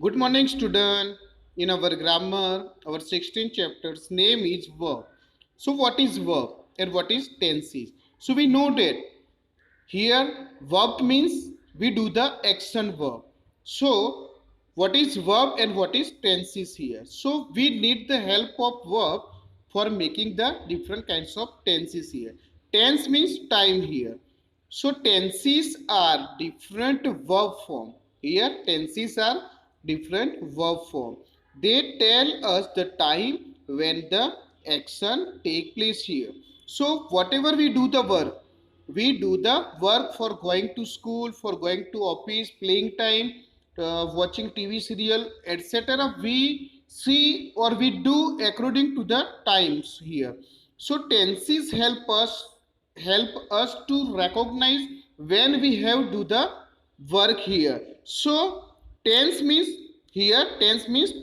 Good morning, student. In our grammar, our 16th chapter's name is verb. So, what is verb and what is tenses? So, we know that here verb means we do the action verb. So, what is verb and what is tenses here? So, we need the help of verb for making the different kinds of tenses here. Tense means time here. So tenses are different verb form. Here tenses are different verb form. They tell us the time when the action take place here. So whatever we do the work, we do the work for going to school, for going to office, playing time, watching TV serial, etc. We see or we do according to the times here. So tenses help us to recognize when we have do the work here. So tense means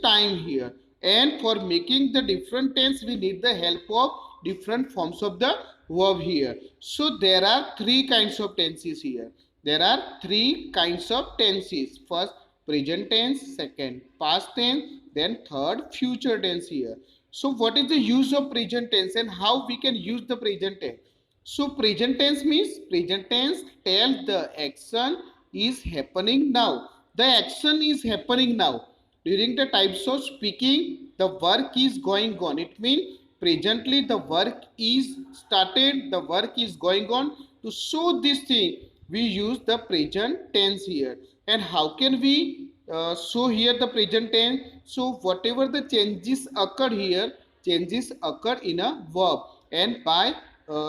time here, and for making the different tense we need the help of different forms of the verb here. So there are three kinds of tenses here. There are three kinds of tenses. First present tense, second past tense, then third future tense here. So what is the use of present tense and how we can use the present tense? So present tense means present tense tells the action is happening now. The action is happening now. During the types of speaking, the work is going on. It means presently the work is started, the work is going on. To show this thing, we use the present tense here. And how can we show here the present tense? So whatever the changes occur here, changes occur in a verb, and by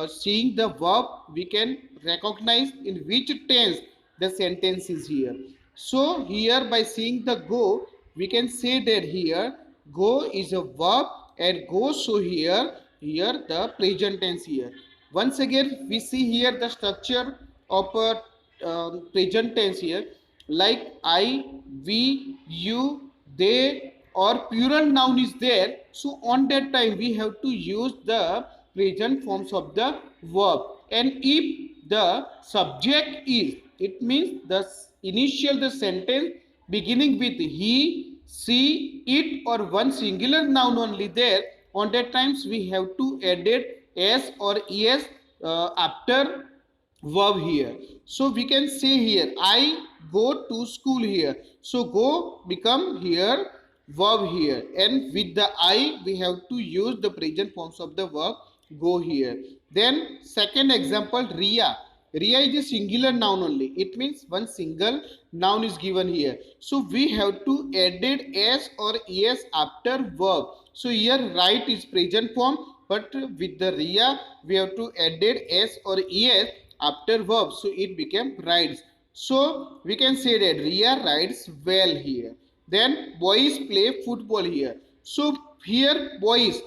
seeing the verb we can recognize in which tense the sentence is here. So here by seeing the go we can say that here go is a verb and go, so here the present tense here. Once again we see here the structure of a present tense here, like I, we, you, they, or plural noun is there. So on that time we have to use the present forms of the verb. And if the subject is, it means the initial the sentence beginning with he, she, it, or one singular noun only there, on that times we have to add it s or es after verb here. So we can say here I go to school here. So go become here verb here, and with the I we have to use the present forms of the verb go here. Then second example, Ria. Ria is a singular noun only. It means one single noun is given here. So we have to add s or es after verb. So here right is present form, but with the Ria we have to add s or es after verb, so it became rides. So we can say that Ria rides well here. Then boys play football here. So here boys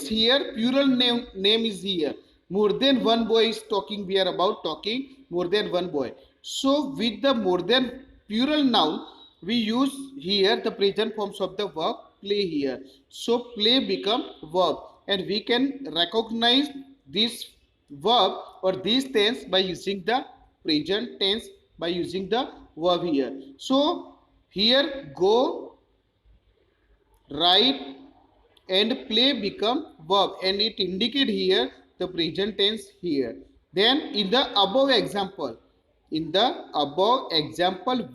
here plural name is here. More than one boy is talking. We are about talking more than one boy. So with the more than plural noun we use here the present forms of the verb play here. So play become verb, and we can recognize this verb or these tense by using the present tense, by using the verb here. So here go, write, and play become verb, and it indicate here the present tense here. Then in the above example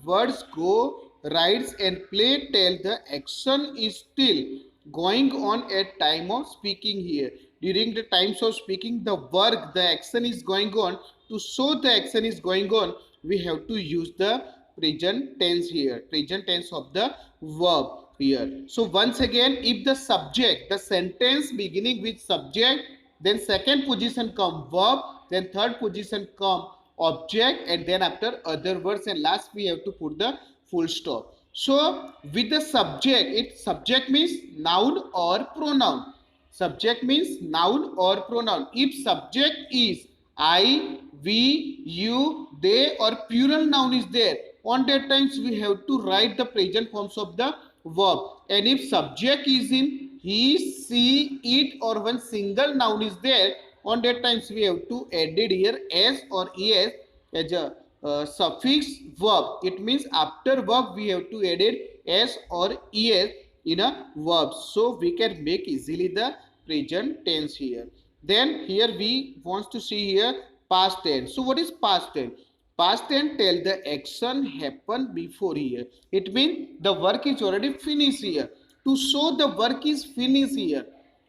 words go, writes, and play tell the action is still going on at time of speaking here. During the times of speaking the work, the action is going on. To show the action is going on we have to use the present tense here, present tense of the verb here. So once again, if the subject, the sentence beginning with subject, then second position come verb, then third position come object, and then after other words, and last we have to put the full stop. So with the subject, it subject means noun or pronoun. Subject means noun or pronoun. If subject is I, we, you, they, or plural noun is there, on that times we have to write the present forms of the verb. And if subject is in he, she, it, or one single noun is there, on that times we have to add it here s or es as a suffix verb. It means after verb we have to add it s or es in a verb, so we can make easily the present tense here. Then here we want to see here past tense. So what is past tense? Past tense tell the action happened before here. It means the work is already finished here. To show the work is finished here,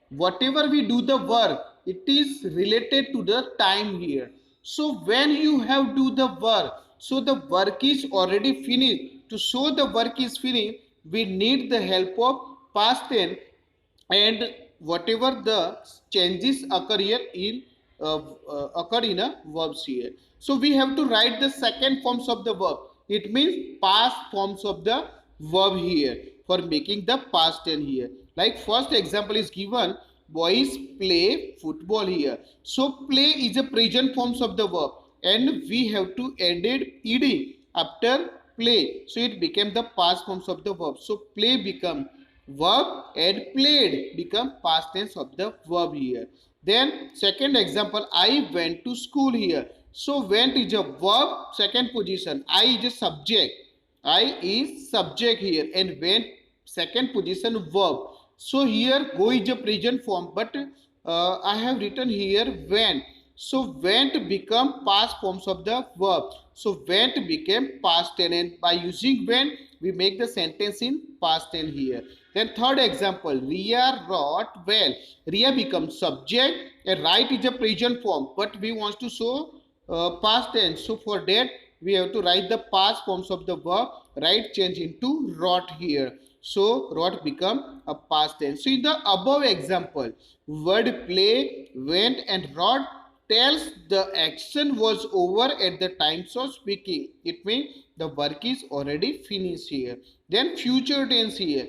whatever we do the work, it is related to the time here. So when you have do the work, so the work is already finished. To show the work is finished, we need the help of past tense, and whatever the changes occur here in occur in a verbs here. So we have to write the second forms of the verb. It means past forms of the verb here for making the past tense here. Like first example is given, boys play football here. So play is a present forms of the verb, and we have to added ed after play, so it became the past forms of the verb. So play become verb and played become past tense of the verb here. Then second example, I went to school here. So went is a verb, second position. I is a subject. I is subject here, and went second position verb. So here go is a present form, but I have written here went. So went become past forms of the verb. So went became past tense, and by using went we make the sentence in past tense here. Then third example, Ria wrote well. Ria becomes subject, and write is a present form, but we want to show past tense. So for that we have to write the past forms of the verb. Write change into wrote here. So wrote become a past tense. So in the above example, word play, went and wrote tells the action was over at the time of speaking. It means the work is already finished here. Then future tense here,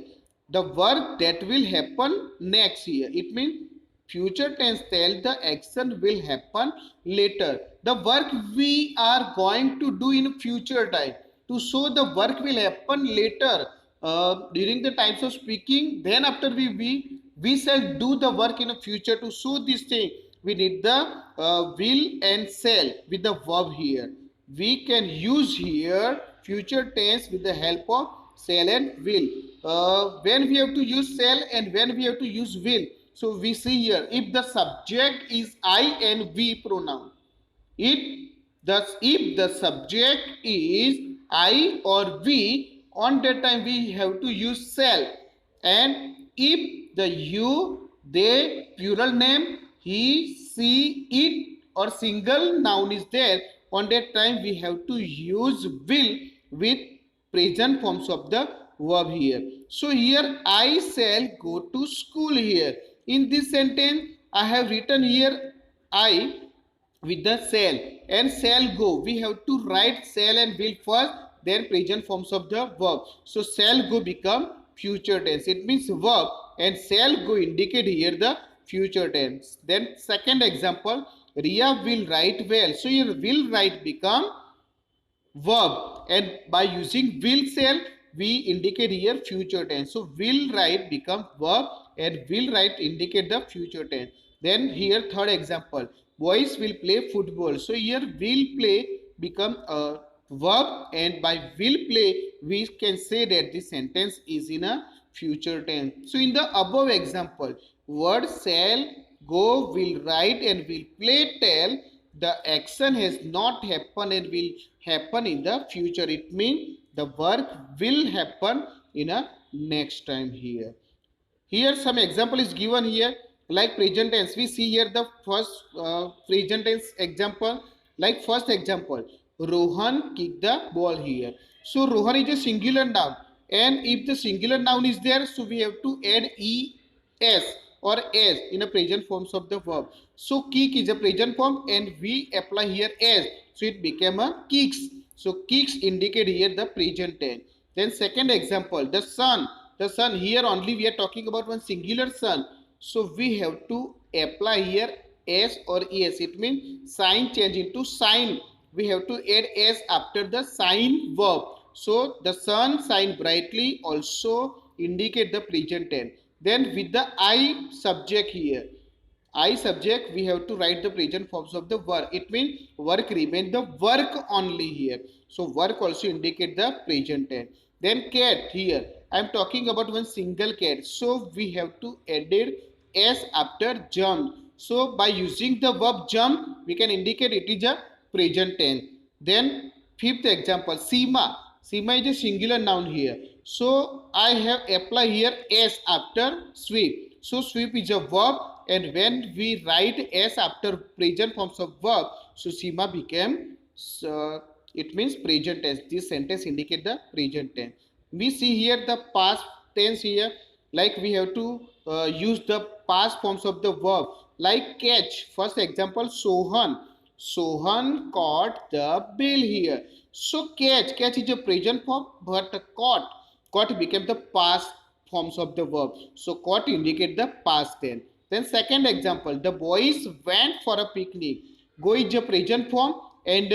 the work that will happen next here. It means future tense tell the action will happen later. The work we are going to do in future time. To show the work will happen later during the times of speaking. Then after we shall do the work in the future. To show this thing, we need the will and shall with the verb here. We can use here future tense with the help of shall and will. When we have to use shall and when we have to use will. So we see here, if the subject is I and we pronoun. If the subject is I or we, on that time we have to use shall. And if the you, they, plural name, he, she, it or single noun is there, on that time we have to use will with present forms of the verb here. So here I shall go to school here. In this sentence I have written here I with the shall and shall go. We have to write shall and will first, then present forms of the verb. So shall go become future tense. It means verb, and shall go indicate here the future tense. Then second example, Ria will write well. So here will write become verb, and by using will shall we indicate here future tense. So will write become verb and will write indicate the future tense. Then here third example, boys will play football. So here will play become a verb, and by will play we can say that the sentence is in a future tense. So in the above example, word shall, go, will write and will play tell the action has not happened and will happen in the future. It means the work will happen in a next time here. Here some example is given here, like present tense. We see here the first present tense example. Like first example, Rohan kicked the ball here. So Rohan is a singular noun, and if the singular noun is there, so we have to add es or as in a present forms of the verb. So kick is a present form, and we apply here as, so it became a kicks. So kicks indicate here the present tense. Then second example, the sun. The sun, here only we are talking about one singular sun. So we have to apply here s or es. It means sign change into sign. We have to add s after the sign verb. So the sun shine brightly also indicate the present tense. Then with the I subject here, I subject, we have to write the present forms of the verb. It means work remain the work only here. So work also indicate the present tense. Then cat here, I am talking about one single cat. So we have to added s after jump. So by using the verb jump, we can indicate it is a present tense. Then fifth example, Seema. Seema is a singular noun here. So I have apply here s after sweep. So sweep is a verb, and when we write s after present forms of verb, so Seema became it means present tense. This sentence indicate the present tense. We see here the past tense here, like we have to use the past forms of the verb, like catch. First example, Sohan. Sohan caught the bill here. So catch is a present form, but caught became the past forms of the verb. So caught indicate the past tense. Then second example, the boys went for a picnic. Go is a present form, and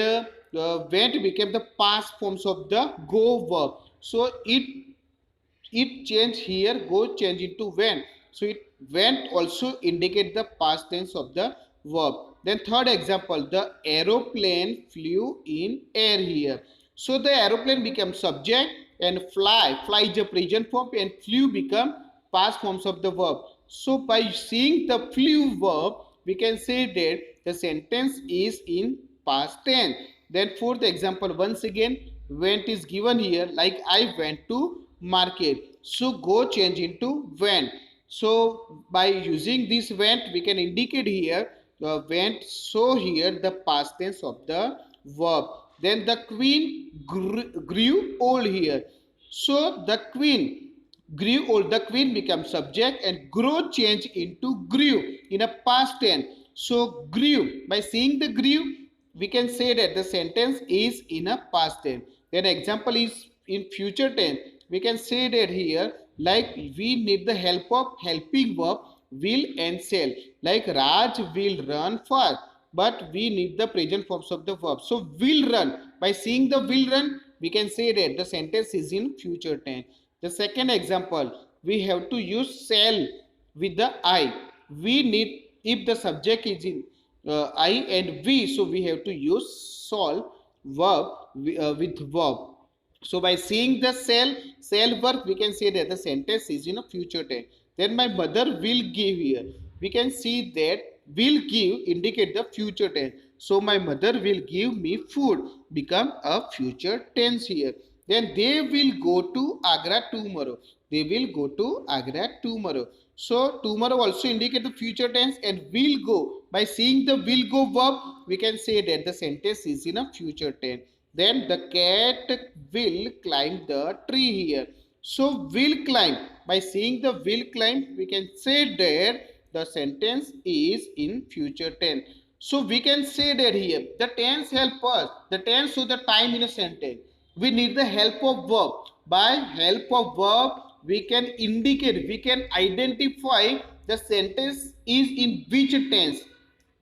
went became the past forms of the go verb. So it changed here, go change into went. So it went also indicate the past tense of the verb. Then third example, the aeroplane flew in air here. So the aeroplane becomes subject, and fly is a present form, and flew become past forms of the verb. So by seeing the flew verb, we can say that the sentence is in past tense. Then fourth example, once again went is given here, like I went to market. So go change into went. So by using this went, we can indicate here went. So here the past tense of the verb. Then the queen grew old here. So the queen grew old. The queen becomes subject, and grow change into grew in a past tense. So grew. By seeing the grew, we can say that the sentence is in a past tense. Then example is in future tense. We can say that here, like we need the help of helping verb will and shall. Like Raj will run fast, but we need the present forms of the verb. So will run. By seeing the will run, we can say that the sentence is in future tense. The second example, we have to use shall with the I. We need, if the subject is in I and we, so we have to use shall verb with verb. So by seeing the shall verb, we can say that the sentence is in a future tense. Then my mother will give here. We can see that will give indicate the future tense. So my mother will give me food become a future tense here. Then they will go to Agra tomorrow. They will go to Agra tomorrow. So tomorrow also indicate the future tense, and will go. By seeing the will go verb, we can say that the sentence is in a future tense. Then the cat will climb the tree here. So will climb. By seeing the will climb, we can say that the sentence is in future tense. So we can say that here the tense help us. The tense show the time in a sentence. We need the help of verb. By help of verb, we can indicate, we can identify the sentence is in which tense.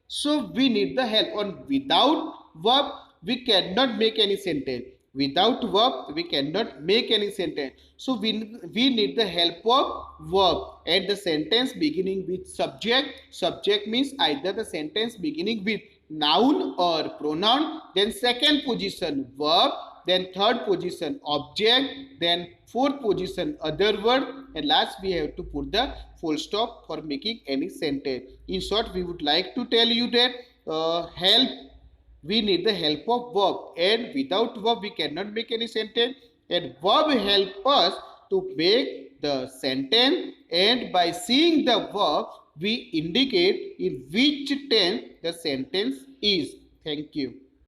So we need the help. On without verb, we cannot make any sentence. Without verb, we cannot make any sentence. So we need the help of verb, and the sentence beginning with subject. Subject means either the sentence beginning with noun or pronoun. Then second position verb. Then third position object. Then fourth position other word. And last we have to put the full stop for making any sentence. In short, we would like to tell you that help, we need the help of verb, and without verb we cannot make any sentence, and verb help us to make the sentence, and by seeing the verb we indicate in which tense the sentence is. Thank you.